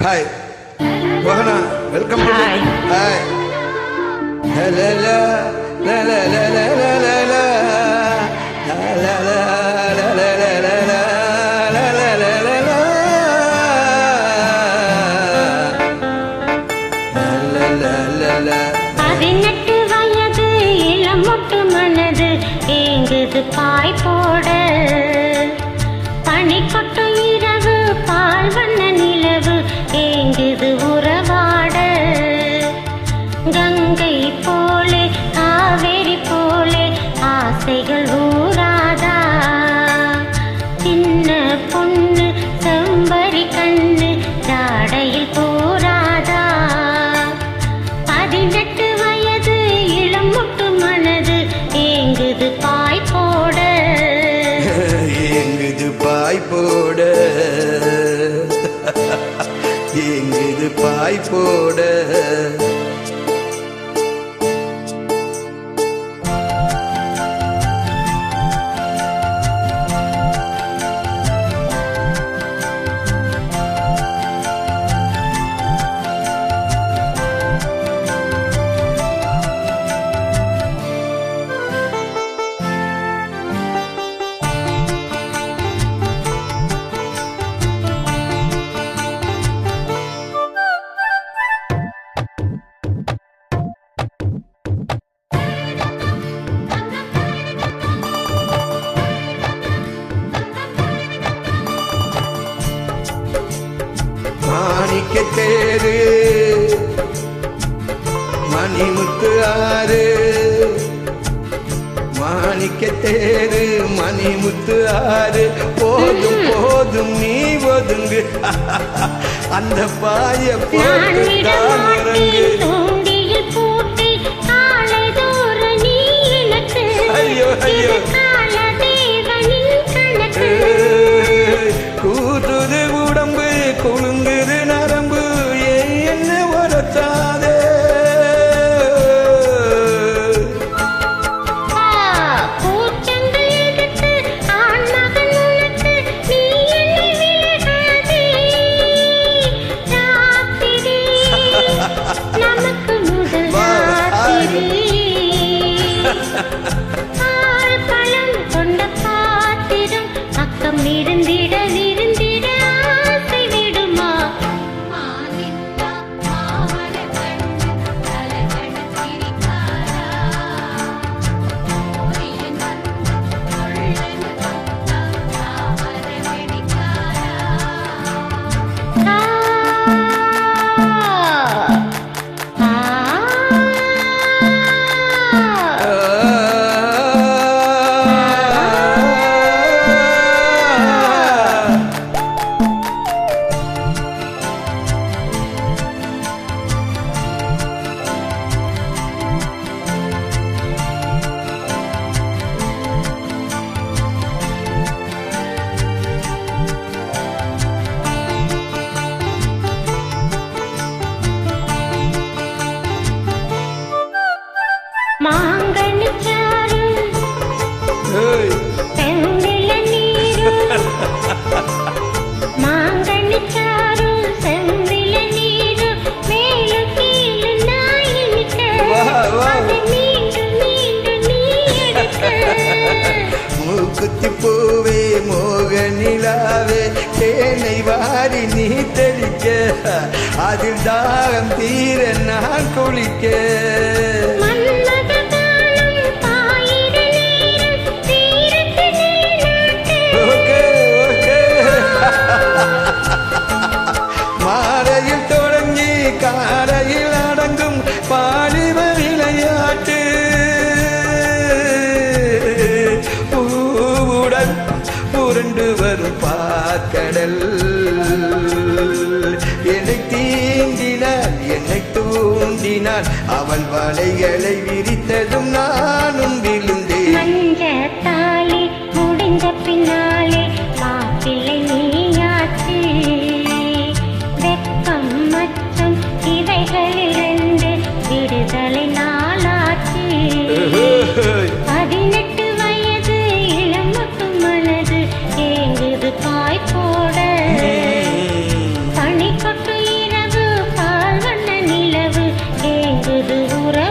Hi. Rohana, welcome to the... Hi. La la la la la la la la la la la la la la la la பாய் போட பனி கொட்டு இரவு பால் வண்ண நிலவு ஏங்குது உறவாட கங்கை போலே காவேரி போலே ஆசைகள் ஊராதா சின்ன பொண்ணு செம்பரி கண்ணு ஜாடையில் போராதா 18 வயது இளம் முட்டு மனது ஏங்குது பாய் போட ஏங்குது பாய் போட ஏங்குது பாய் போட தேரு மணிமுத்து ஆறு மாணிக்க தேரு மணிமுத்து ஆறு போதும் போதும் நீ ஒதுங்கு அந்த பாய போட்டு ஐயோ ஐயோ கூத்துது உடம்பு குலுங்குது நரம்பு என்ன உரத்தாதே மூக்குத்தி பூவே மோகனிலாவே தேனை வாரி நீ தெளிக்க அதில் தாகம் தீர நான் குளிக்க மாறையில் தொடங்கி காரையில் அடங்கும் பாலிவ விளையாட்டு பூவுடன் புரண்டு வரும் பாக்கடல் என்னை தீண்டினாள் என்னை தூண்டினாள் அவள் வலைகளை விரித்ததும் நானும் விழுந்தேன் முடிந்த பின்னாலே மாப்பிள்ளை நீயாச்சு வெப்பம் மற்றும் இவைகளிலிருந்து விடுதலை நாளாச்சு 18 வயது இளம் முட்டு மனது ஏங்குது பாய் போட பனி கொட்டு ஏங்குது உறவா